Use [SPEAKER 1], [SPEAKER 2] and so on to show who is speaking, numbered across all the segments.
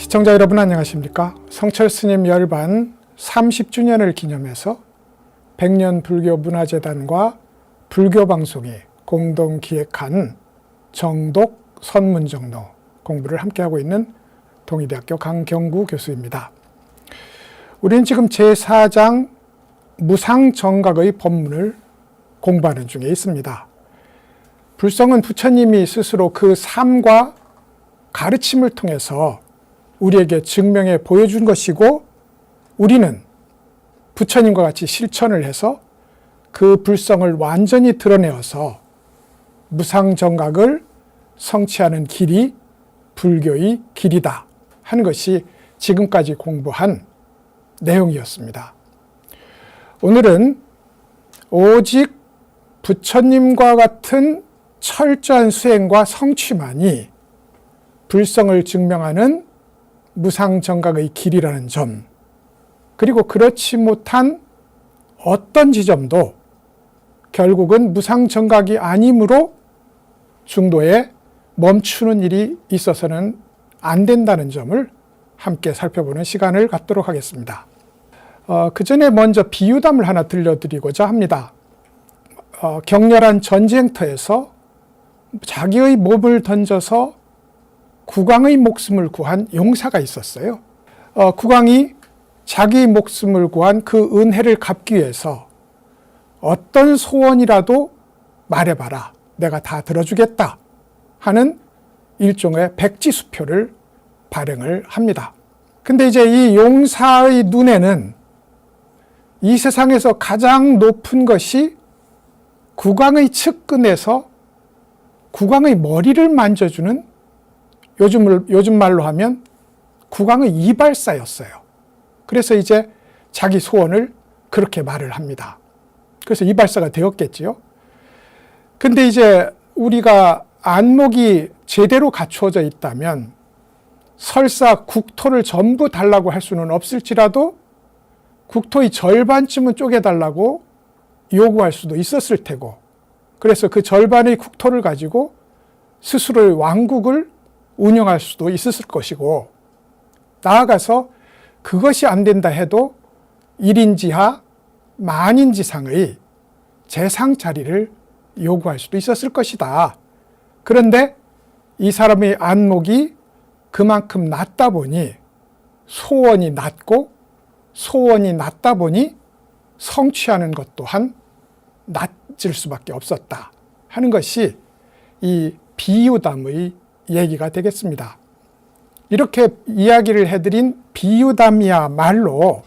[SPEAKER 1] 시청자 여러분 안녕하십니까? 성철 스님 열반 30주년을 기념해서 백년불교문화재단과 불교방송이 공동 기획한 정독 선문정로 공부를 함께하고 있는 동의대학교 강경구 교수입니다. 우리는 지금 제4장 무상정각의 법문을 공부하는 중에 있습니다. 불성은 부처님이 스스로 그 삶과 가르침을 통해서 우리에게 증명해 보여준 것이고, 우리는 부처님과 같이 실천을 해서 그 불성을 완전히 드러내어서 무상정각을 성취하는 길이 불교의 길이다 하는 것이 지금까지 공부한 내용이었습니다. 오늘은 오직 부처님과 같은 철저한 수행과 성취만이 불성을 증명하는 무상정각의 길이라는 점, 그리고 그렇지 못한 어떤 지점도 결국은 무상정각이 아니므로 중도에 멈추는 일이 있어서는 안 된다는 점을 함께 살펴보는 시간을 갖도록 하겠습니다. 그 전에 먼저 비유담을 하나 들려드리고자 합니다. 격렬한 전쟁터에서 자기의 몸을 던져서 국왕의 목숨을 구한 용사가 있었어요. 국왕이 자기 목숨을 구한 그 은혜를 갚기 위해서 어떤 소원이라도 말해봐라, 내가 다 들어주겠다 하는 일종의 백지수표를 발행을 합니다. 근데 이제 이 용사의 눈에는 이 세상에서 가장 높은 것이 국왕의 측근에서 국왕의 머리를 만져주는, 요즘 말로 하면 국왕의 이발사였어요. 그래서 이제 자기 소원을 그렇게 말을 합니다. 그래서 이발사가 되었겠지요. 근데 이제 우리가 안목이 제대로 갖추어져 있다면 설사 국토를 전부 달라고 할 수는 없을지라도 국토의 절반쯤은 쪼개달라고 요구할 수도 있었을 테고, 그래서 그 절반의 국토를 가지고 스스로의 왕국을 운영할 수도 있었을 것이고, 나아가서 그것이 안 된다 해도 1인지하 만인지상의 재상 자리를 요구할 수도 있었을 것이다. 그런데 이 사람의 안목이 그만큼 낮다 보니 소원이 낮고, 소원이 낮다 보니 성취하는 것 또한 낮을 수밖에 없었다 하는 것이 이 비유담의 얘기가 되겠습니다. 이렇게 이야기를 해드린 비유담이야말로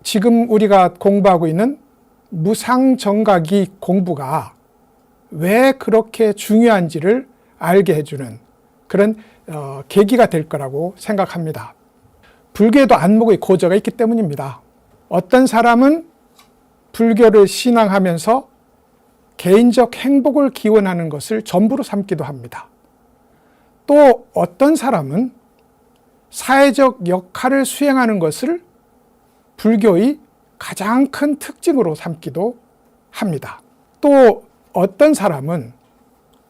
[SPEAKER 1] 지금 우리가 공부하고 있는 무상정각이 공부가 왜 그렇게 중요한지를 알게 해주는 그런 계기가 될 거라고 생각합니다. 불교에도 안목의 고저가 있기 때문입니다. 어떤 사람은 불교를 신앙하면서 개인적 행복을 기원하는 것을 전부로 삼기도 합니다. 또 어떤 사람은 사회적 역할을 수행하는 것을 불교의 가장 큰 특징으로 삼기도 합니다. 또 어떤 사람은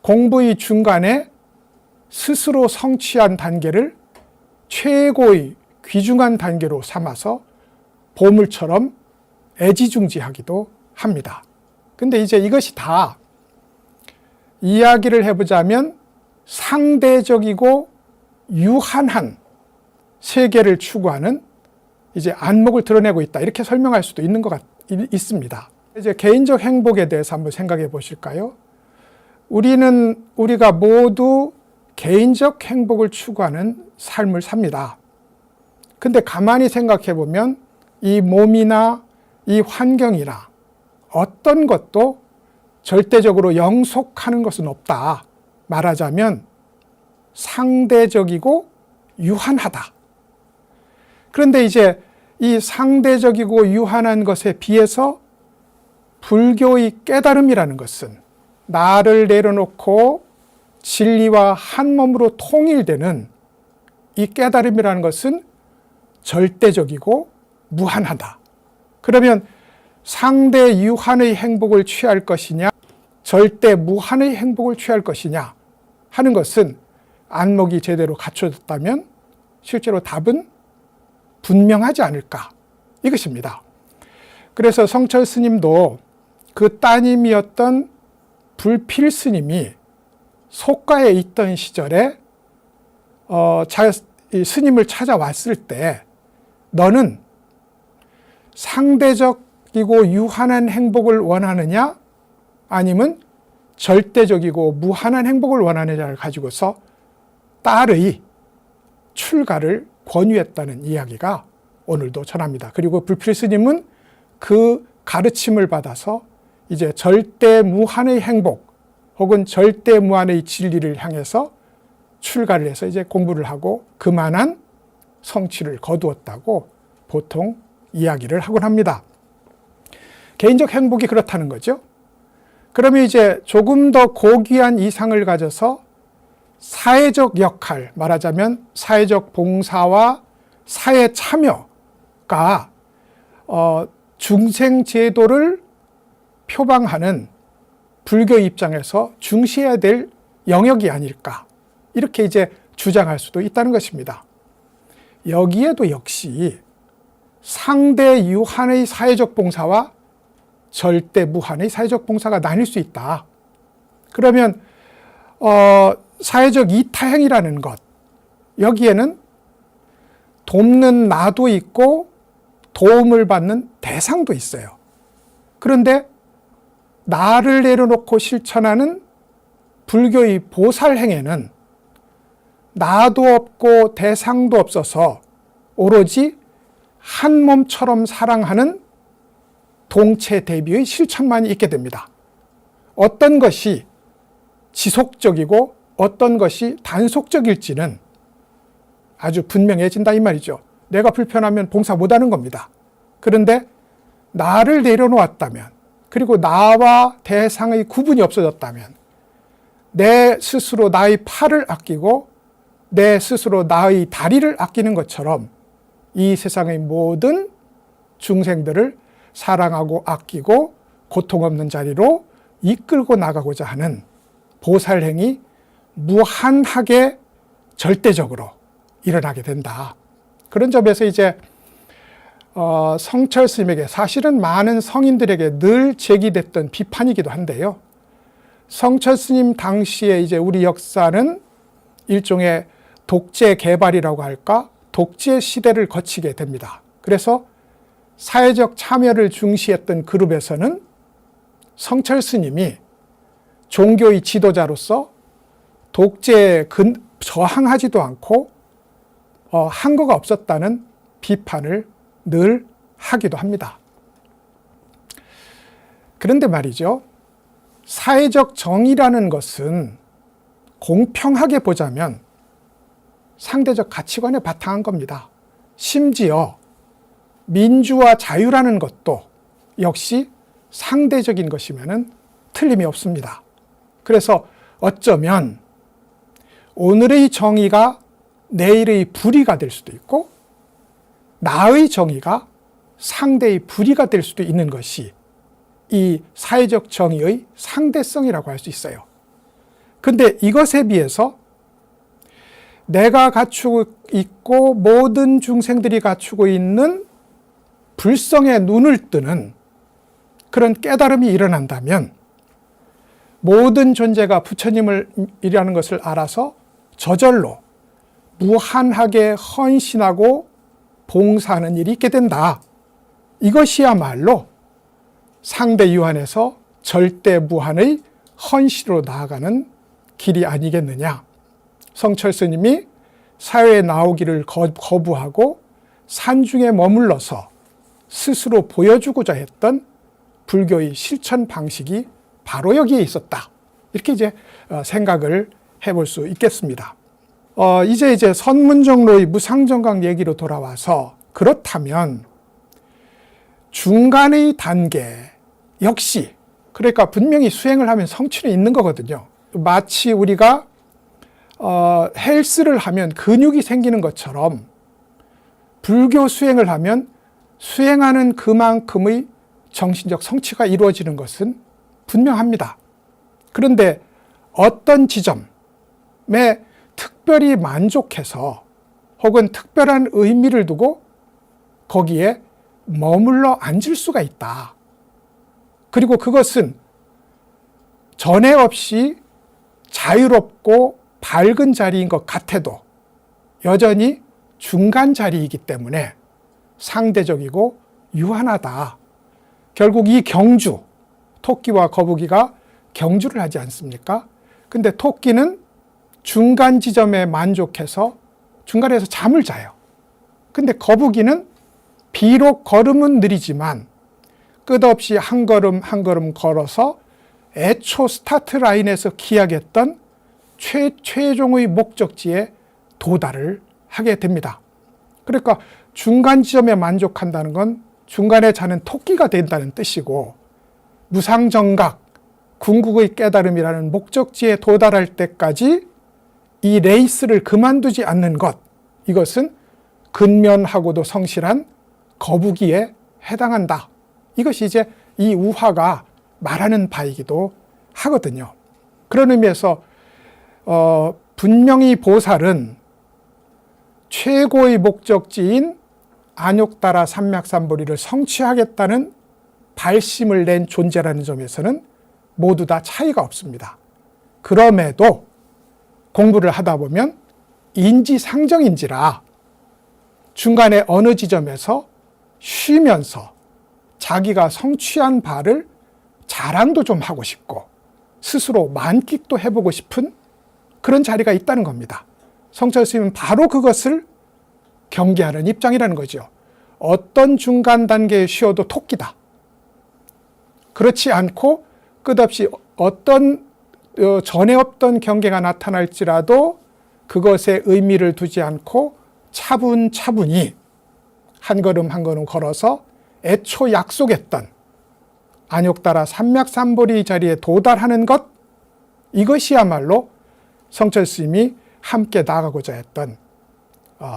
[SPEAKER 1] 공부의 중간에 스스로 성취한 단계를 최고의 귀중한 단계로 삼아서 보물처럼 애지중지하기도 합니다. 근데 이제 이것이 다 이야기를 해보자면 상대적이고 유한한 세계를 추구하는 이제 안목을 드러내고 있다, 이렇게 설명할 수도 있는 것 있습니다. 이제 개인적 행복에 대해서 한번 생각해 보실까요? 우리가 모두 개인적 행복을 추구하는 삶을 삽니다. 근데 가만히 생각해 보면 이 몸이나 이 환경이나 어떤 것도 절대적으로 영속하는 것은 없다. 말하자면 상대적이고 유한하다. 그런데 이제 이 상대적이고 유한한 것에 비해서 불교의 깨달음이라는 것은 나를 내려놓고 진리와 한 몸으로 통일되는 이 깨달음이라는 것은 절대적이고 무한하다. 그러면 상대 유한의 행복을 취할 것이냐, 절대 무한의 행복을 취할 것이냐 하는 것은 안목이 제대로 갖춰졌다면 실제로 답은 분명하지 않을까, 이것입니다. 그래서 성철 스님도 그 따님이었던 불필 스님이 속가에 있던 시절에 스님을 찾아왔을 때 너는 상대적이고 유한한 행복을 원하느냐 아니면 절대적이고 무한한 행복을 원하느냐를 가지고서 딸의 출가를 권유했다는 이야기가 오늘도 전합니다. 그리고 불필 스님은 그 가르침을 받아서 이제 절대무한의 행복 혹은 절대무한의 진리를 향해서 출가를 해서 이제 공부를 하고 그만한 성취를 거두었다고 보통 이야기를 하곤 합니다. 개인적 행복이 그렇다는 거죠. 그러면 이제 조금 더 고귀한 이상을 가져서 사회적 역할, 말하자면 사회적 봉사와 사회 참여가 중생 제도를 표방하는 불교 입장에서 중시해야 될 영역이 아닐까, 이렇게 이제 주장할 수도 있다는 것입니다. 여기에도 역시 상대 유한의 사회적 봉사와 절대 무한의 사회적 봉사가 나뉠 수 있다. 그러면 사회적 이타행이라는 것, 여기에는 돕는 나도 있고 도움을 받는 대상도 있어요. 그런데 나를 내려놓고 실천하는 불교의 보살행에는 나도 없고 대상도 없어서 오로지 한 몸처럼 사랑하는 동체 대비의 실천만 있게 됩니다. 어떤 것이 지속적이고 어떤 것이 단속적일지는 아주 분명해진다 이 말이죠. 내가 불편하면 봉사 못하는 겁니다. 그런데 나를 내려놓았다면, 그리고 나와 대상의 구분이 없어졌다면, 내 스스로 나의 팔을 아끼고 내 스스로 나의 다리를 아끼는 것처럼 이 세상의 모든 중생들을 사랑하고 아끼고 고통 없는 자리로 이끌고 나가고자 하는 보살행이 무한하게 절대적으로 일어나게 된다. 그런 점에서 이제 성철 스님에게 사실은 많은 성인들에게 늘 제기됐던 비판이기도 한데요. 성철 스님 당시에 이제 우리 역사는 일종의 독재 개발이라고 할까? 독재 시대를 거치게 됩니다. 그래서 사회적 참여를 중시했던 그룹에서는 성철 스님이 종교의 지도자로서 독재에 저항하지도 않고 한거가 없었다는 비판을 늘 하기도 합니다. 그런데 말이죠. 사회적 정의라는 것은 공평하게 보자면 상대적 가치관에 바탕한 겁니다. 심지어 민주와 자유라는 것도 역시 상대적인 것이면은 틀림이 없습니다. 그래서 어쩌면 오늘의 정의가 내일의 불의가 될 수도 있고 나의 정의가 상대의 불의가 될 수도 있는 것이 이 사회적 정의의 상대성이라고 할 수 있어요. 근데 이것에 비해서 내가 갖추고 있고 모든 중생들이 갖추고 있는 불성에 눈을 뜨는 그런 깨달음이 일어난다면 모든 존재가 부처님이라는 것을 알아서 저절로 무한하게 헌신하고 봉사하는 일이 있게 된다. 이것이야말로 상대 유한에서 절대 무한의 헌신으로 나아가는 길이 아니겠느냐. 성철 스님이 사회에 나오기를 거부하고 산중에 머물러서 스스로 보여주고자 했던 불교의 실천 방식이 바로 여기에 있었다. 이렇게 이제 생각을 해볼 수 있겠습니다. 이제 선문정로의 무상정각 얘기로 돌아와서 그렇다면 중간의 단계 역시 그러니까 분명히 수행을 하면 성취는 있는 거거든요. 마치 우리가 헬스를 하면 근육이 생기는 것처럼 불교 수행을 하면 수행하는 그만큼의 정신적 성취가 이루어지는 것은 분명합니다. 그런데 어떤 지점에 특별히 만족해서 혹은 특별한 의미를 두고 거기에 머물러 앉을 수가 있다. 그리고 그것은 전에 없이 자유롭고 밝은 자리인 것 같아도 여전히 중간 자리이기 때문에 상대적이고 유한하다. 결국 이 경주, 토끼와 거북이가 경주를 하지 않습니까? 근데 토끼는 중간 지점에 만족해서 중간에서 잠을 자요. 근데 거북이는 비록 걸음은 느리지만 끝없이 한 걸음 한 걸음 걸어서 애초 스타트 라인에서 기약했던 최종의 목적지에 도달을 하게 됩니다. 그러니까 중간 지점에 만족한다는 건 중간에 자는 토끼가 된다는 뜻이고, 무상정각, 궁극의 깨달음이라는 목적지에 도달할 때까지 이 레이스를 그만두지 않는 것, 이것은 근면하고도 성실한 거북이에 해당한다. 이것이 이제 이 우화가 말하는 바이기도 하거든요. 그런 의미에서 분명히 보살은 최고의 목적지인 안욕다라 삼맥삼보리를 성취하겠다는 발심을 낸 존재라는 점에서는 모두 다 차이가 없습니다. 그럼에도 공부를 하다 보면 인지상정인지라 중간에 어느 지점에서 쉬면서 자기가 성취한 바를 자랑도 좀 하고 싶고 스스로 만끽도 해보고 싶은 그런 자리가 있다는 겁니다. 성철 스님은 바로 그것을 경계하는 입장이라는 거죠. 어떤 중간 단계에 쉬어도 토끼다. 그렇지 않고 끝없이 어떤 전에 없던 경계가 나타날지라도 그것에 의미를 두지 않고 차분차분히 한 걸음 한 걸음 걸어서 애초 약속했던 안욕다라 삼맥삼보리 자리에 도달하는 것, 이것이야말로 성철 스님이 함께 나가고자 했던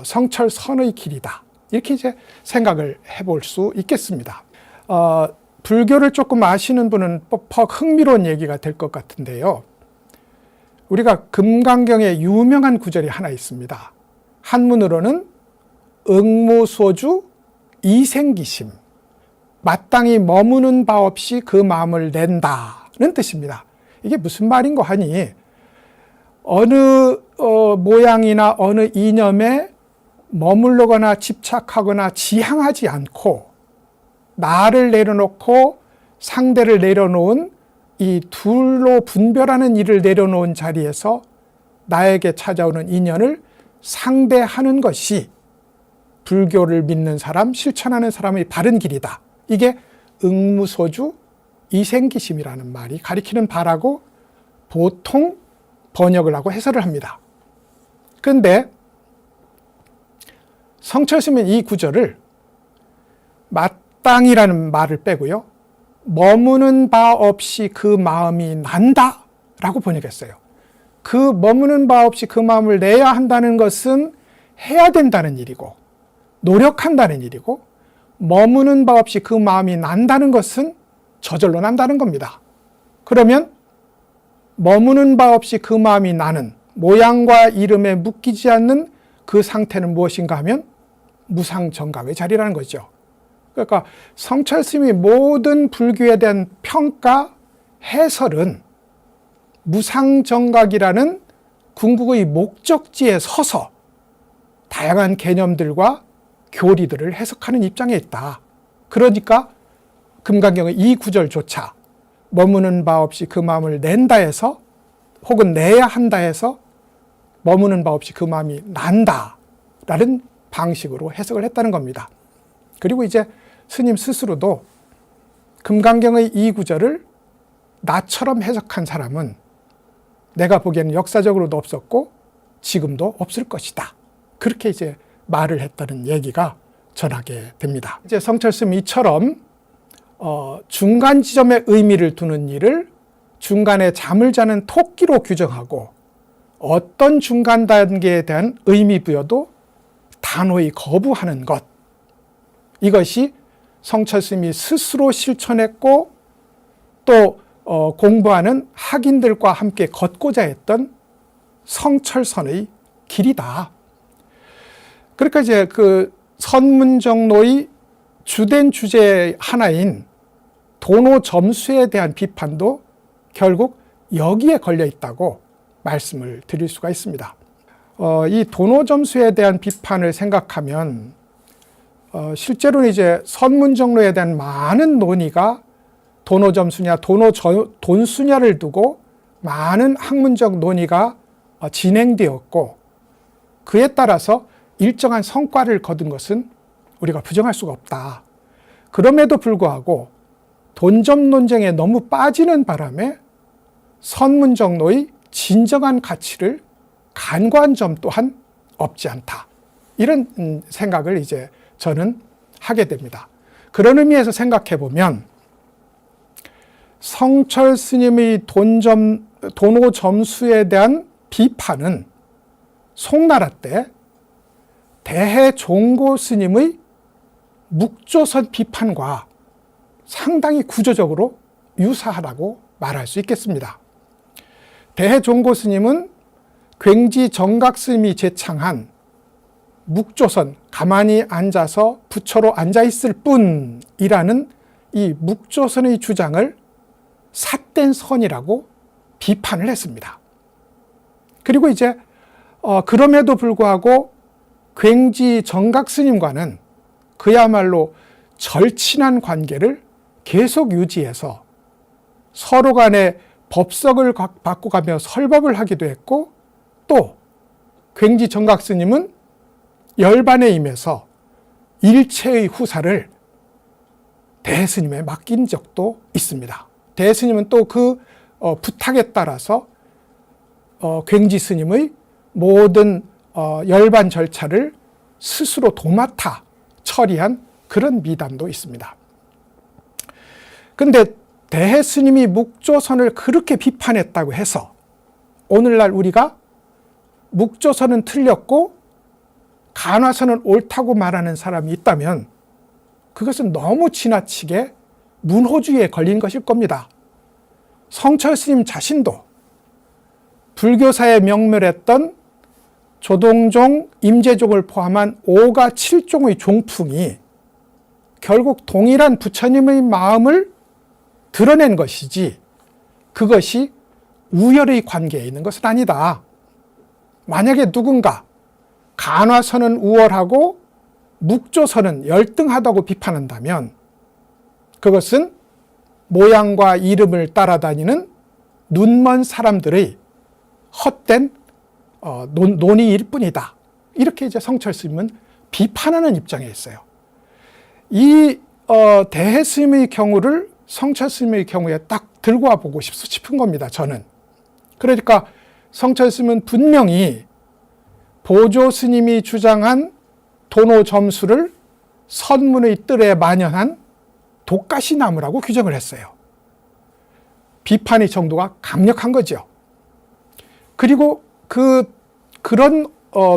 [SPEAKER 1] 성철선의 길이다. 이렇게 이제 생각을 해볼 수 있겠습니다. 불교를 조금 아시는 분은 퍽 흥미로운 얘기가 될 것 같은데요. 우리가 금강경에 유명한 구절이 하나 있습니다. 한문으로는 응무소주 이생기심, 마땅히 머무는 바 없이 그 마음을 낸다는 뜻입니다. 이게 무슨 말인고 하니 어느 모양이나 어느 이념에 머물러거나 집착하거나 지향하지 않고 나를 내려놓고 상대를 내려놓은 이 둘로 분별하는 일을 내려놓은 자리에서 나에게 찾아오는 인연을 상대하는 것이 불교를 믿는 사람, 실천하는 사람의 바른 길이다. 이게 응무소주 이생기심이라는 말이 가리키는 바라고 보통 번역을 하고 해설을 합니다. 그런데 성철 스님은 이 구절을 마땅이라는 말을 빼고요, 머무는 바 없이 그 마음이 난다 라고 번역했어요. 그 머무는 바 없이 그 마음을 내야 한다는 것은 해야 된다는 일이고 노력한다는 일이고, 머무는 바 없이 그 마음이 난다는 것은 저절로 난다는 겁니다. 그러면 머무는 바 없이 그 마음이 나는 모양과 이름에 묶이지 않는 그 상태는 무엇인가 하면 무상정각의 자리라는 거죠. 그러니까 성철 스님의 모든 불교에 대한 평가, 해설은 무상정각이라는 궁극의 목적지에 서서 다양한 개념들과 교리들을 해석하는 입장에 있다. 그러니까 금강경의 이 구절조차 머무는 바 없이 그 마음을 낸다 해서, 혹은 내야 한다 해서 머무는 바 없이 그 마음이 난다라는 방식으로 해석을 했다는 겁니다. 그리고 이제 스님 스스로도 금강경의 이 구절을 나처럼 해석한 사람은 내가 보기에는 역사적으로도 없었고 지금도 없을 것이다. 그렇게 이제 말을 했다는 얘기가 전하게 됩니다. 이제 성철 스님이 이처럼 중간 지점에 의미를 두는 일을 중간에 잠을 자는 토끼로 규정하고 어떤 중간 단계에 대한 의미 부여도 단호히 거부하는 것, 이것이 성철 스님이 스스로 실천했고 또 공부하는 학인들과 함께 걷고자 했던 성철선의 길이다. 그러니까 이제 그 선문정로의 주된 주제 하나인 도노 점수에 대한 비판도 결국 여기에 걸려 있다고 말씀을 드릴 수가 있습니다. 이 도노 점수에 대한 비판을 생각하면 실제로는 이제 선문정로에 대한 많은 논의가 도노 점수냐 돈수냐를 두고 많은 학문적 논의가 진행되었고, 그에 따라서 일정한 성과를 거둔 것은 우리가 부정할 수가 없다. 그럼에도 불구하고 돈점 논쟁에 너무 빠지는 바람에 선문정로의 진정한 가치를 간과한 점 또한 없지 않다. 이런 생각을 이제 저는 하게 됩니다. 그런 의미에서 생각해 보면 성철 스님의 도노 점수에 대한 비판은 송나라 때 대해종고 스님의 묵조선 비판과 상당히 구조적으로 유사하다고 말할 수 있겠습니다. 대해종고 스님은 괭지 정각 스님이 제창한 묵조선, 가만히 앉아서 부처로 앉아있을 뿐이라는 이 묵조선의 주장을 삿된 선이라고 비판을 했습니다. 그리고 이제 그럼에도 불구하고 괭지 정각 스님과는 그야말로 절친한 관계를 계속 유지해서 서로 간에 법석을 바꿔가며 설법을 하기도 했고, 또 괭지 정각 스님은 열반에 임해서 일체의 후사를 대스님에 맡긴 적도 있습니다. 대스님은 또 그 부탁에 따라서 괭지 스님의 모든 열반 절차를 스스로 도맡아 처리한 그런 미담도 있습니다. 근데 대해 스님이 묵조선을 그렇게 비판했다고 해서 오늘날 우리가 묵조선은 틀렸고 간화선은 옳다고 말하는 사람이 있다면 그것은 너무 지나치게 문호주의에 걸린 것일 겁니다. 성철 스님 자신도 불교사에 명멸했던 조동종, 임재종을 포함한 5가 7종의 종풍이 결국 동일한 부처님의 마음을 드러낸 것이지 그것이 우열의 관계에 있는 것은 아니다. 만약에 누군가 간화선은 우월하고 묵조선은 열등하다고 비판한다면 그것은 모양과 이름을 따라다니는 눈먼 사람들의 헛된 논의일 뿐이다. 이렇게 이제 성철 스님은 비판하는 입장에 있어요. 이 대해 스님의 경우를 성철 스님의 경우에 딱 들고 와 보고 싶은 겁니다, 저는. 그러니까 성철 스님은 분명히 보조 스님이 주장한 도노 점수를 선문의 뜰에 만연한 독가시 나무라고 규정을 했어요. 비판의 정도가 강력한 거죠. 그리고 그런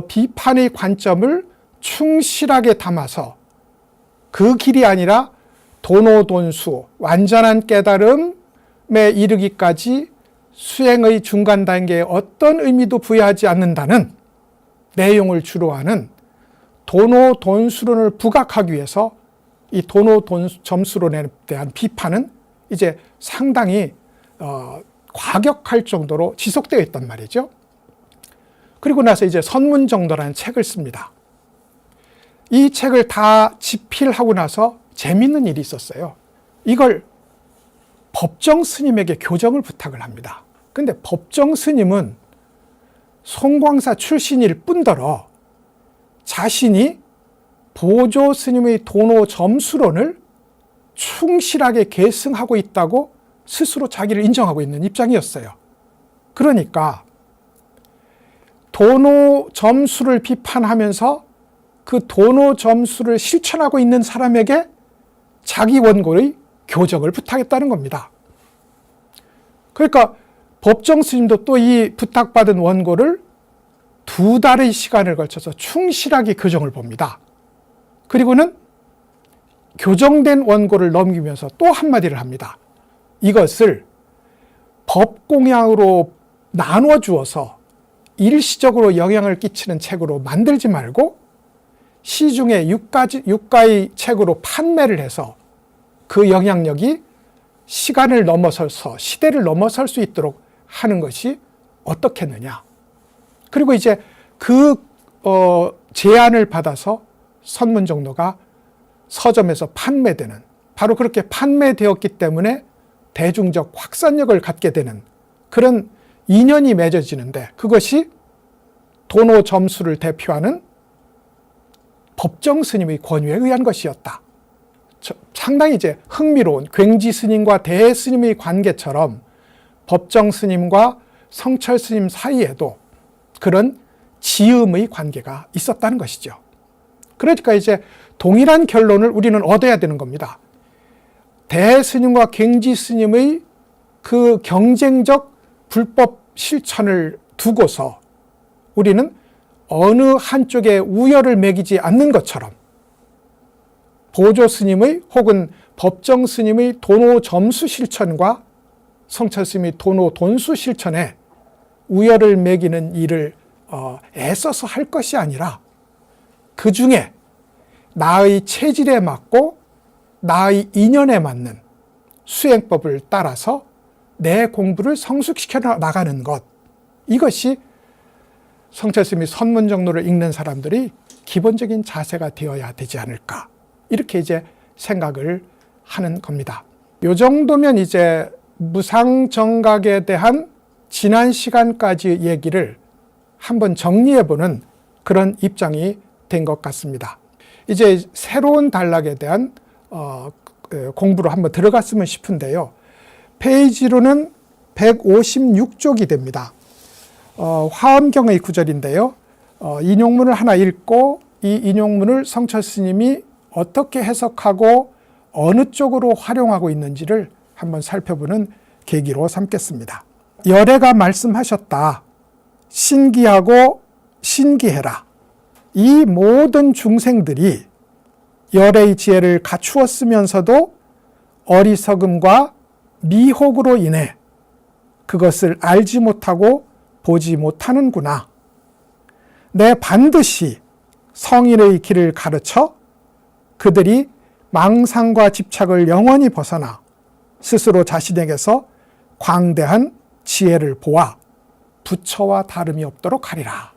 [SPEAKER 1] 비판의 관점을 충실하게 담아서 그 길이 아니라 도노돈수, 완전한 깨달음에 이르기까지 수행의 중간 단계에 어떤 의미도 부여하지 않는다는 내용을 주로 하는 도노돈수론을 부각하기 위해서 이 도노점수론에 대한 비판은 이제 상당히 과격할 정도로 지속되어 있단 말이죠. 그리고 나서 이제 선문정도라는 책을 씁니다. 이 책을 다 집필하고 나서 재밌는 일이 있었어요. 이걸 법정 스님에게 교정을 부탁을 합니다. 근데 법정 스님은 송광사 출신일 뿐더러 자신이 보조 스님의 도노 점수론을 충실하게 계승하고 있다고 스스로 자기를 인정하고 있는 입장이었어요. 그러니까 도노 점수를 비판하면서 그 도노 점수를 실천하고 있는 사람에게 자기 원고의 교정을 부탁했다는 겁니다. 그러니까 법정 스님도 또 이 부탁받은 원고를 2달의 시간을 걸쳐서 충실하게 교정을 봅니다. 그리고는 교정된 원고를 넘기면서 또 한마디를 합니다. 이것을 법공양으로 나누어 주어서 일시적으로 영향을 끼치는 책으로 만들지 말고 시중에 유가의 책으로 판매를 해서 그 영향력이 시간을 넘어서서 시대를 넘어설 수 있도록 하는 것이 어떻겠느냐. 그리고 이제 그 제안을 받아서 선문정로가 서점에서 판매되는, 바로 그렇게 판매되었기 때문에 대중적 확산력을 갖게 되는 그런 인연이 맺어지는데, 그것이 도노 점수를 대표하는 법정 스님의 권유에 의한 것이었다. 상당히 이제 흥미로운 굉지 스님과 대 스님의 관계처럼 법정 스님과 성철 스님 사이에도 그런 지음의 관계가 있었다는 것이죠. 그러니까 이제 동일한 결론을 우리는 얻어야 되는 겁니다. 대 스님과 굉지 스님의 그 경쟁적 불법 실천을 두고서 우리는 어느 한쪽에 우열을 매기지 않는 것처럼 보조 스님의 혹은 법정 스님의 도노 점수 실천과 성철 스님의 도노 돈수 실천에 우열을 매기는 일을 애써서 할 것이 아니라 그 중에 나의 체질에 맞고 나의 인연에 맞는 수행법을 따라서 내 공부를 성숙시켜 나가는 것, 이것이 성철 스님이 선문정로를 읽는 사람들이 기본적인 자세가 되어야 되지 않을까, 이렇게 이제 생각을 하는 겁니다. 요 정도면 이제 무상정각에 대한 지난 시간까지 얘기를 한번 정리해보는 그런 입장이 된 것 같습니다. 이제 새로운 단락에 대한 공부로 한번 들어갔으면 싶은데요. 페이지로는 156쪽이 됩니다. 화엄경의 구절인데요. 인용문을 하나 읽고 이 인용문을 성철 스님이 어떻게 해석하고 어느 쪽으로 활용하고 있는지를 한번 살펴보는 계기로 삼겠습니다. 열애가 말씀하셨다. 신기하고 신기해라. 이 모든 중생들이 열애의 지혜를 갖추었으면서도 어리석음과 미혹으로 인해 그것을 알지 못하고 보지 못하는구나. 내 반드시 성인의 길을 가르쳐 그들이 망상과 집착을 영원히 벗어나 스스로 자신에게서 광대한 지혜를 보아 부처와 다름이 없도록 하리라.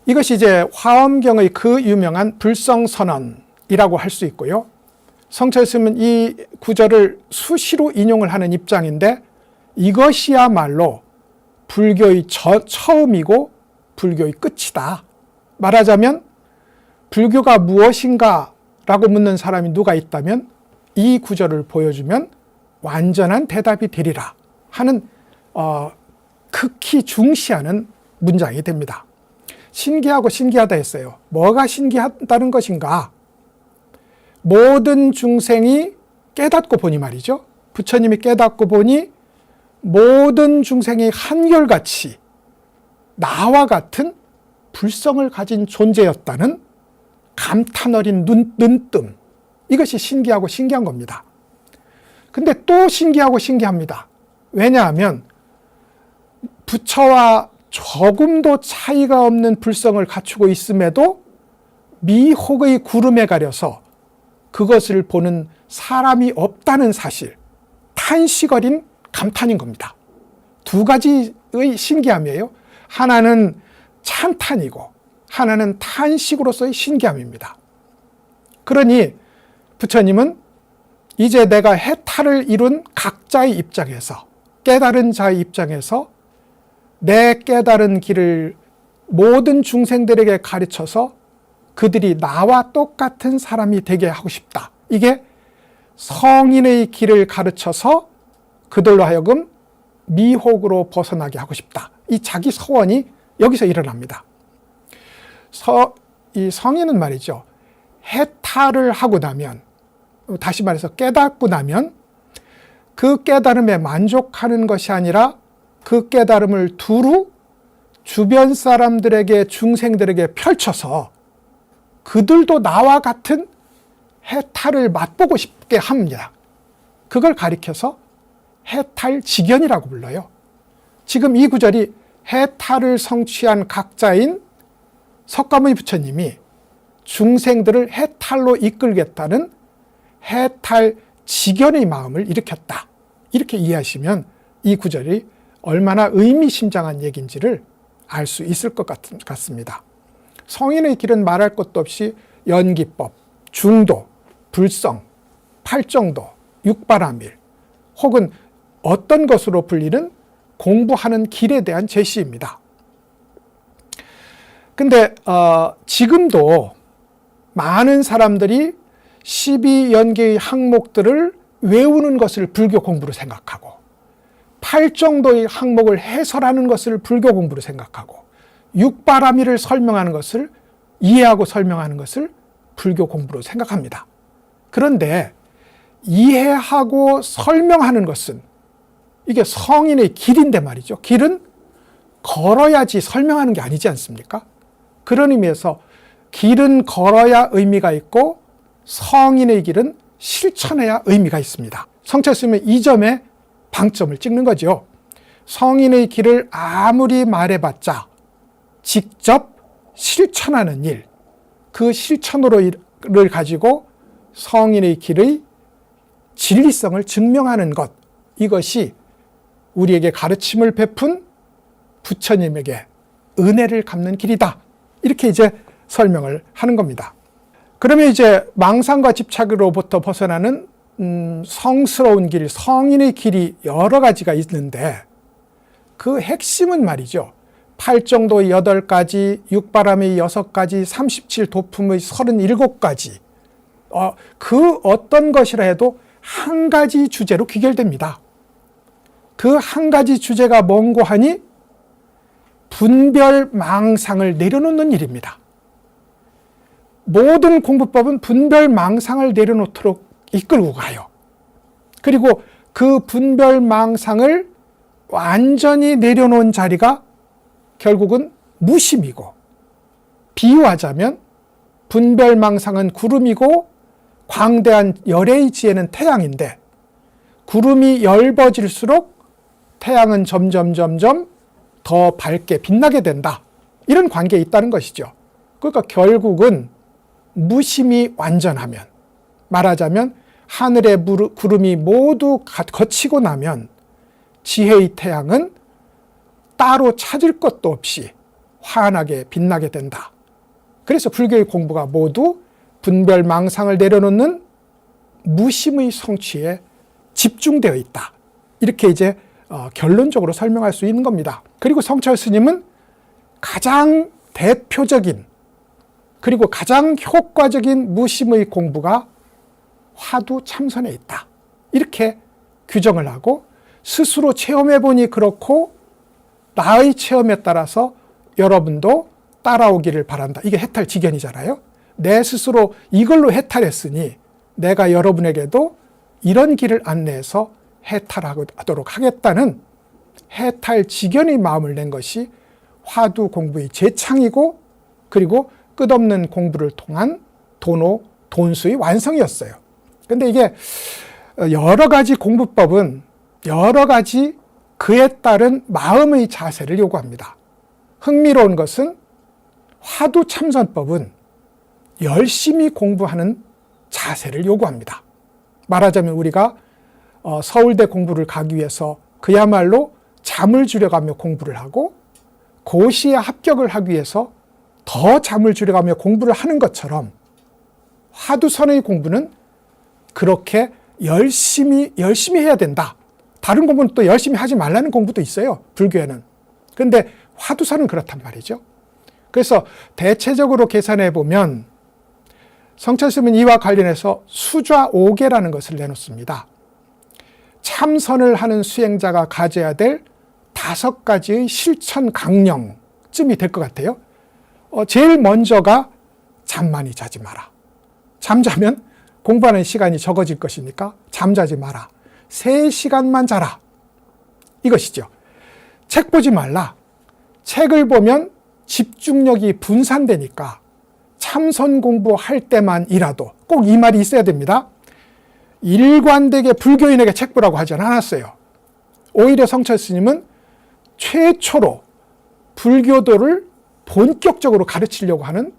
[SPEAKER 1] 이것이 이제 화엄경의 그 유명한 불성선언이라고 할 수 있고요. 성철 스님은 이 구절을 수시로 인용을 하는 입장인데, 이것이야말로 불교의 처음이고 불교의 끝이다. 말하자면 불교가 무엇인가 라고 묻는 사람이 누가 있다면 이 구절을 보여주면 완전한 대답이 되리라 하는 극히 중시하는 문장이 됩니다. 신기하고 신기하다 했어요. 뭐가 신기하다는 것인가? 모든 중생이 깨닫고 보니 말이죠. 부처님이 깨닫고 보니 모든 중생이 한결같이 나와 같은 불성을 가진 존재였다는 감탄 어린 눈뜸. 이것이 신기하고 신기한 겁니다. 근데 또 신기하고 신기합니다. 왜냐하면 부처와 조금도 차이가 없는 불성을 갖추고 있음에도 미혹의 구름에 가려서 그것을 보는 사람이 없다는 사실, 탄식어린 감탄인 겁니다. 두 가지의 신기함이에요. 하나는 찬탄이고 하나는 탄식으로서의 신기함입니다. 그러니 부처님은 이제 내가 해탈을 이룬 각자의 입장에서, 깨달은 자의 입장에서 내 깨달은 길을 모든 중생들에게 가르쳐서 그들이 나와 똑같은 사람이 되게 하고 싶다. 이게 성인의 길을 가르쳐서 그들로 하여금 미혹으로 벗어나게 하고 싶다. 이 자기 소원이 여기서 일어납니다. 이 성인은 말이죠. 해탈을 하고 나면, 다시 말해서 깨닫고 나면 그 깨달음에 만족하는 것이 아니라 그 깨달음을 두루 주변 사람들에게, 중생들에게 펼쳐서 그들도 나와 같은 해탈을 맛보고 싶게 합니다. 그걸 가리켜서 해탈직연이라고 불러요. 지금 이 구절이 해탈을 성취한 각자인 석가모니 부처님이 중생들을 해탈로 이끌겠다는 해탈 직연의 마음을 일으켰다. 이렇게 이해하시면 이 구절이 얼마나 의미심장한 얘기인지를 알 수 있을 것 같습니다. 성인의 길은 말할 것도 없이 연기법, 중도, 불성, 팔정도, 육바라밀 혹은 어떤 것으로 불리는 공부하는 길에 대한 제시입니다. 근데 지금도 많은 사람들이 12연계의 항목들을 외우는 것을 불교 공부로 생각하고 8정도의 항목을 해설하는 것을 불교 공부로 생각하고 육바라밀을 설명하는 것을 이해하고 설명하는 것을 불교 공부로 생각합니다. 그런데 이해하고 설명하는 것은 이게 성인의 길인데 말이죠. 길은 걸어야지 설명하는 게 아니지 않습니까? 그런 의미에서 길은 걸어야 의미가 있고 성인의 길은 실천해야 의미가 있습니다. 성찰스님은 이 점에 방점을 찍는 거죠. 성인의 길을 아무리 말해봤자 직접 실천하는 일, 그 실천으로를 가지고 성인의 길의 진리성을 증명하는 것, 이것이 우리에게 가르침을 베푼 부처님에게 은혜를 갚는 길이다. 이렇게 이제 설명을 하는 겁니다. 그러면 이제 망상과 집착으로부터 벗어나는 성스러운 길, 성인의 길이 여러 가지가 있는데 그 핵심은 말이죠. 8정도의 8가지, 육바람의 6가지, 37도품의 37가지. 그 어떤 것이라 해도 한 가지 주제로 귀결됩니다. 그 한 가지 주제가 뭔고 하니 분별 망상을 내려놓는 일입니다. 모든 공부법은 분별 망상을 내려놓도록 이끌고 가요. 그리고 그 분별 망상을 완전히 내려놓은 자리가 결국은 무심이고, 비유하자면 분별 망상은 구름이고 광대한 열의 지혜는 태양인데 구름이 엷어질수록 태양은 점점 더 밝게 빛나게 된다. 이런 관계에 있다는 것이죠. 그러니까 결국은 무심이 완전하면, 말하자면 하늘의 구름이 모두 거치고 나면 지혜의 태양은 따로 찾을 것도 없이 환하게 빛나게 된다. 그래서 불교의 공부가 모두 분별 망상을 내려놓는 무심의 성취에 집중되어 있다. 이렇게 이제 결론적으로 설명할 수 있는 겁니다. 그리고 성찰 스님은 가장 대표적인 그리고 가장 효과적인 무심의 공부가 화두 참선에 있다. 이렇게 규정을 하고 스스로 체험해보니 그렇고 나의 체험에 따라서 여러분도 따라오기를 바란다. 이게 해탈직연이잖아요. 내 스스로 이걸로 해탈했으니 내가 여러분에게도 이런 길을 안내해서 해탈하도록 하겠다는 해탈직연의 마음을 낸 것이 화두 공부의 재창이고 그리고 끝없는 공부를 통한 도노, 돈수의 완성이었어요. 근데 이게 여러 가지 공부법은 여러 가지 그에 따른 마음의 자세를 요구합니다. 흥미로운 것은 화두 참선법은 열심히 공부하는 자세를 요구합니다. 말하자면 우리가 서울대 공부를 가기 위해서 그야말로 잠을 줄여가며 공부를 하고 고시에 합격을 하기 위해서 더 잠을 줄여가며 공부를 하는 것처럼 화두선의 공부는 그렇게 열심히 해야 된다. 다른 공부는 또 열심히 하지 말라는 공부도 있어요. 불교에는. 그런데 화두선은 그렇단 말이죠. 그래서 대체적으로 계산해 보면 성찰스님은 이와 관련해서 수좌 5개라는 것을 내놓습니다. 참선을 하는 수행자가 가져야 될 5가지의 실천 강령쯤이 될 것 같아요. 제일 먼저가 잠 많이 자지 마라. 잠자면 공부하는 시간이 적어질 것이니까 잠자지 마라. 3시간만 자라. 이것이죠. 책 보지 말라. 책을 보면 집중력이 분산되니까 참선 공부할 때만이라도 꼭 이 말이 있어야 됩니다. 일관되게 불교인에게 책 보라고 하지 않았어요. 오히려 성철 스님은 최초로 불교도를 본격적으로 가르치려고 하는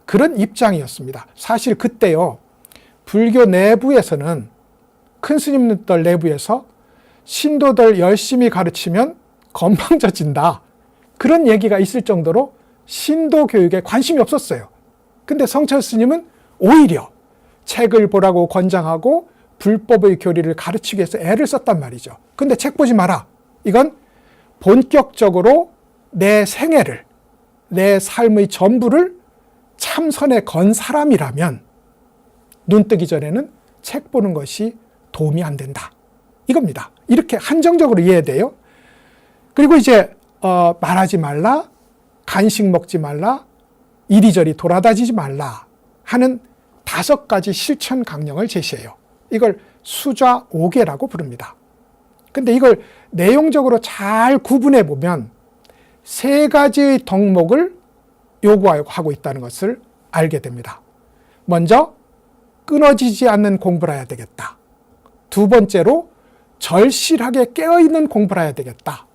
[SPEAKER 1] 그런 입장이었습니다. 사실 그때요, 불교 내부에서는, 큰 스님들 내부에서 신도들 열심히 가르치면 건방져진다, 그런 얘기가 있을 정도로 신도 교육에 관심이 없었어요. 근데 성철 스님은 오히려 책을 보라고 권장하고 불법의 교리를 가르치기 위해서 애를 썼단 말이죠. 근데 책 보지 마라. 이건 본격적으로 내 생애를, 내 삶의 전부를 참선에 건 사람이라면 눈 뜨기 전에는 책 보는 것이 도움이 안 된다, 이겁니다. 이렇게 한정적으로 이해돼요. 그리고 이제 말하지 말라, 간식 먹지 말라, 이리저리 돌아다니지 말라 하는 5가지 실천 강령을 제시해요. 이걸 수좌오계라고 부릅니다. 근데 이걸 내용적으로 잘 구분해 보면 3가지의 덕목을 요구하고 있다는 것을 알게 됩니다. 먼저 끊어지지 않는 공부를 해야 되겠다. 2번째로 절실하게 깨어있는 공부를 해야 되겠다.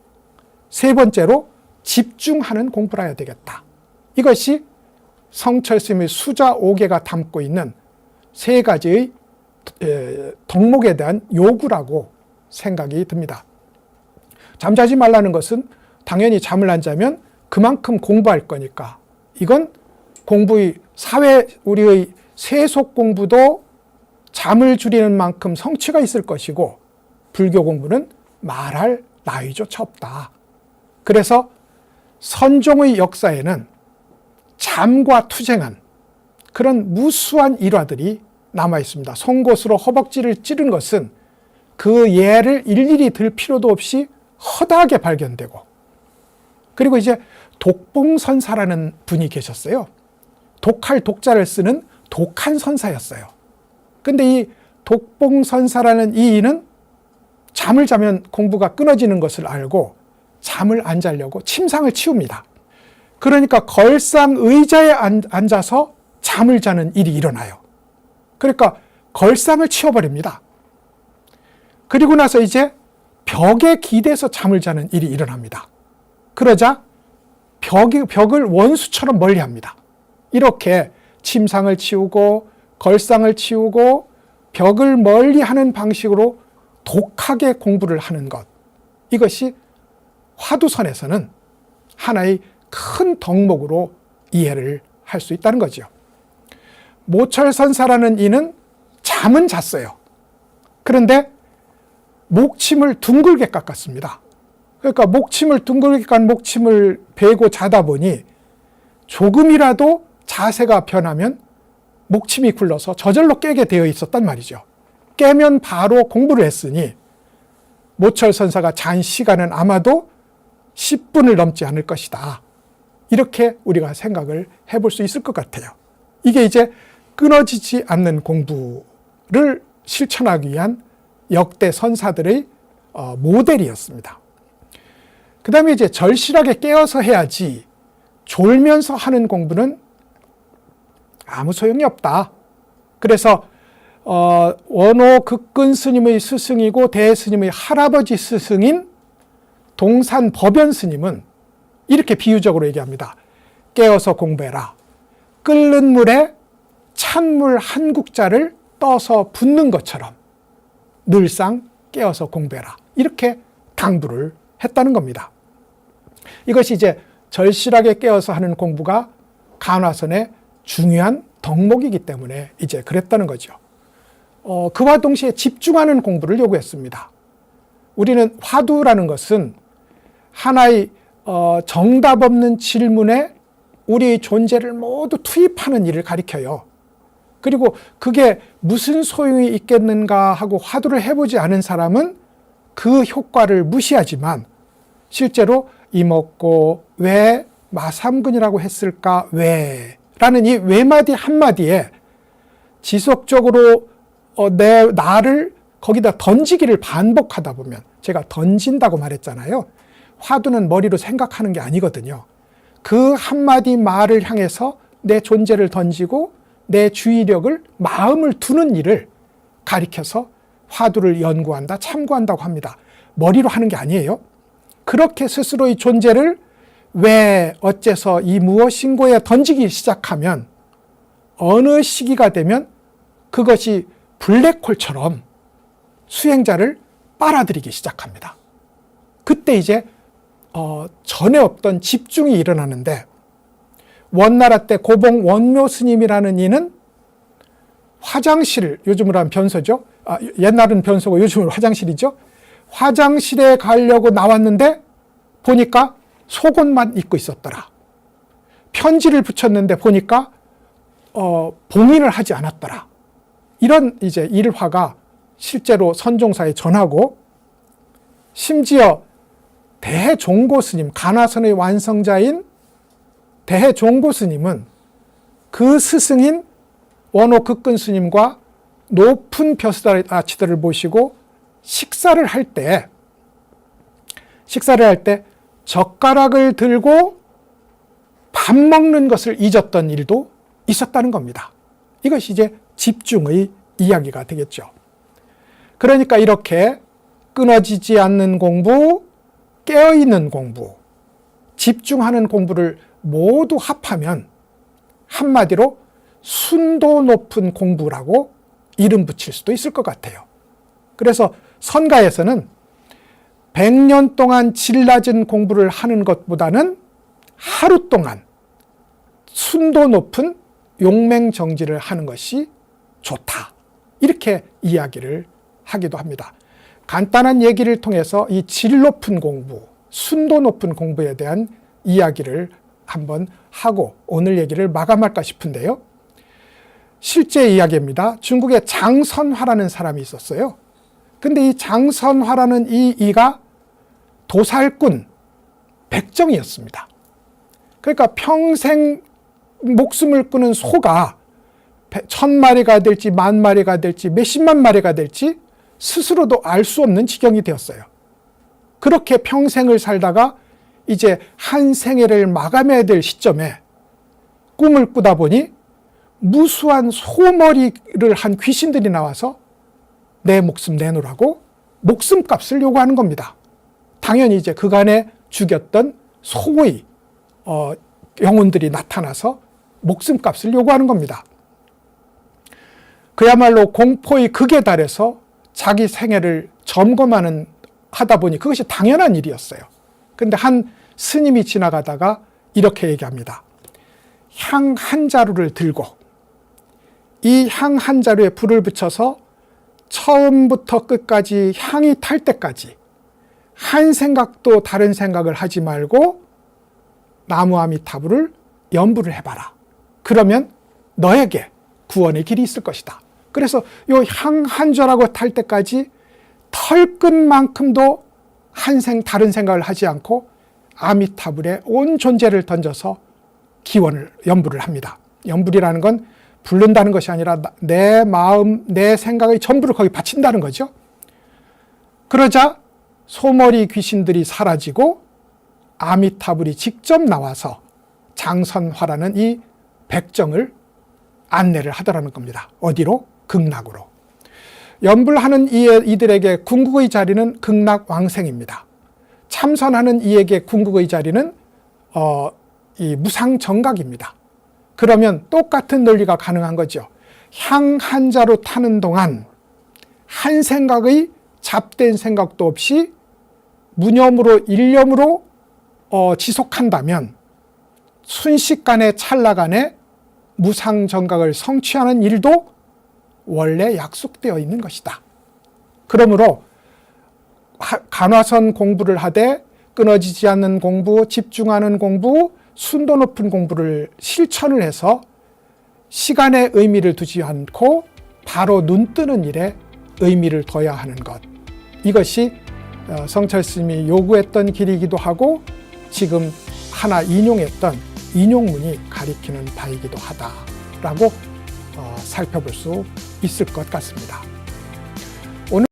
[SPEAKER 1] 3번째로 집중하는 공부를 해야 되겠다. 이것이 성철 스님의 수좌오계가 담고 있는 3가지의 덕목에 대한 요구라고 생각이 듭니다. 잠자지 말라는 것은 당연히 잠을 안 자면 그만큼 공부할 거니까, 이건 공부의 우리의 세속 공부도 잠을 줄이는 만큼 성취가 있을 것이고, 불교 공부는 말할 나위조차 없다. 그래서 선종의 역사에는 잠과 투쟁한 그런 무수한 일화들이 남아 있습니다. 송곳으로 허벅지를 찌른 것은 그 예를 일일이 들 필요도 없이 허다하게 발견되고, 그리고 이제 독봉선사라는 분이 계셨어요. 독할 독자를 쓰는 독한 선사였어요. 근데 이 독봉선사라는 이 이는 잠을 자면 공부가 끊어지는 것을 알고 잠을 안 자려고 침상을 치웁니다. 그러니까 걸상 의자에 앉아서 잠을 자는 일이 일어나요. 그러니까 걸상을 치워버립니다. 그리고 나서 이제 벽에 기대서 잠을 자는 일이 일어납니다. 그러자 벽을 원수처럼 멀리합니다. 이렇게 침상을 치우고 걸상을 치우고 벽을 멀리하는 방식으로 독하게 공부를 하는 것, 이것이 화두선에서는 하나의 큰 덕목으로 이해를 할 수 있다는 거죠. 모철선사라는 이는 잠은 잤어요. 그런데 목침을 둥글게 깎았습니다. 그러니까 목침을 둥글게 깎은 목침을 베고 자다 보니 조금이라도 자세가 변하면 목침이 굴러서 저절로 깨게 되어 있었단 말이죠. 깨면 바로 공부를 했으니 모철선사가 잔 시간은 아마도 10분을 넘지 않을 것이다. 이렇게 우리가 생각을 해볼 수 있을 것 같아요. 이게 이제 끊어지지 않는 공부를 실천하기 위한 역대 선사들의 모델이었습니다. 그 다음에 이제 절실하게 깨어서 해야지 졸면서 하는 공부는 아무 소용이 없다. 그래서 원호 극근 스님의 스승이고 대스님의 할아버지 스승인 동산 법연 스님은 이렇게 비유적으로 얘기합니다. 깨어서 공부해라. 끓는 물에 찬물 한 국자를 떠서 붓는 것처럼 늘상 깨어서 공부해라. 이렇게 당부를 했다는 겁니다. 이것이 이제 절실하게 깨어서 하는 공부가 간화선의 중요한 덕목이기 때문에 이제 그랬다는 거죠. 그와 동시에 집중하는 공부를 요구했습니다. 우리는 화두라는 것은 하나의 정답 없는 질문에 우리의 존재를 모두 투입하는 일을 가리켜요. 그리고 그게 무슨 소용이 있겠는가 하고 화두를 해보지 않은 사람은 그 효과를 무시하지만 실제로 이먹고 왜 마삼근이라고 했을까 왜 라는 이 왜마디 한마디에 지속적으로 나를 거기다 던지기를 반복하다 보면, 제가 던진다고 말했잖아요. 화두는 머리로 생각하는 게 아니거든요. 그 한마디 말을 향해서 내 존재를 던지고 내 주의력을, 마음을 두는 일을 가리켜서 화두를 연구한다, 참고한다고 합니다. 머리로 하는 게 아니에요. 그렇게 스스로의 존재를 왜, 어째서, 이 무엇인고에 던지기 시작하면 어느 시기가 되면 그것이 블랙홀처럼 수행자를 빨아들이기 시작합니다. 그때 이제 전에 없던 집중이 일어나는데, 원나라 때 고봉 원묘 스님이라는 이는 화장실, 요즘으로 하면 변소죠. 옛날은 변소고 요즘은 화장실이죠. 화장실에 가려고 나왔는데 보니까 속옷만 입고 있었더라. 편지를 붙였는데 보니까 봉인을 하지 않았더라. 이런 이제 일화가 실제로 선종사에 전하고, 심지어 대종고 스님, 가나선의 완성자인 대종고 스님은 그 스승인 원호 극근 스님과 높은 벼슬아치들을 모시고 식사를 할 때 젓가락을 들고 밥 먹는 것을 잊었던 일도 있었다는 겁니다. 이것이 이제 집중의 이야기가 되겠죠. 그러니까 이렇게 끊어지지 않는 공부, 깨어있는 공부, 집중하는 공부를 모두 합하면 한마디로 순도 높은 공부라고 이름 붙일 수도 있을 것 같아요. 그래서 선가에서는 100년 동안 질 낮은 공부를 하는 것보다는 하루 동안 순도 높은 용맹정지를 하는 것이 좋다, 이렇게 이야기를 하기도 합니다. 간단한 얘기를 통해서 이 질 높은 공부, 순도 높은 공부에 대한 이야기를 한번 하고 오늘 얘기를 마감할까 싶은데요. 실제 이야기입니다. 중국에 장선화라는 사람이 있었어요. 근데 이 장선화라는 이가 도살꾼, 백정이었습니다. 그러니까 평생 목숨을 끊은 소가 1000마리가 될지 10,000마리가 될지 몇십만 마리가 될지 스스로도 알 수 없는 지경이 되었어요. 그렇게 평생을 살다가 이제 한 생애를 마감해야 될 시점에 꿈을 꾸다 보니 무수한 소머리를 한 귀신들이 나와서 내 목숨 내놓으라고 목숨값을 요구하는 겁니다. 당연히 이제 그간에 죽였던 소의 영혼들이 나타나서 목숨값을 요구하는 겁니다. 그야말로 공포의 극에 달해서 자기 생애를 하다 보니 그것이 당연한 일이었어요. 그런데 한 스님이 지나가다가 이렇게 얘기합니다. 향 한 자루를 들고 이 향 한 자루에 불을 붙여서 처음부터 끝까지 향이 탈 때까지 한 생각도 다른 생각을 하지 말고 나무 아미타불을 연불을 해봐라. 그러면 너에게 구원의 길이 있을 것이다. 그래서 이 향 한 자루가 탈 때까지 털끝만큼도 다른 생각을 하지 않고 아미타불에 온 존재를 던져서 연불을 합니다. 연불이라는 건 부른다는 것이 아니라 내 마음, 내 생각의 전부를 거기 바친다는 거죠. 그러자 소머리 귀신들이 사라지고 아미타불이 직접 나와서 장선화라는 이 백정을 안내를 하더라는 겁니다. 어디로? 극락으로. 연불하는 이들에게 궁극의 자리는 극락왕생입니다. 참선하는 이에게 궁극의 자리는 이 무상정각입니다. 그러면 똑같은 논리가 가능한 거죠. 향 한 자루 타는 동안 한 생각의 잡된 생각도 없이 무념으로 일념으로 지속한다면 순식간에 찰나간에 무상정각을 성취하는 일도 원래 약속되어 있는 것이다. 그러므로 간화선 공부를 하되 끊어지지 않는 공부, 집중하는 공부, 순도 높은 공부를 실천을 해서 시간에 의미를 두지 않고 바로 눈 뜨는 일에 의미를 둬야 하는 것. 이것이 성철 스님이 요구했던 길이기도 하고 지금 하나 인용했던 인용문이 가리키는 바이기도 하다라고 살펴볼 수 있을 것 같습니다.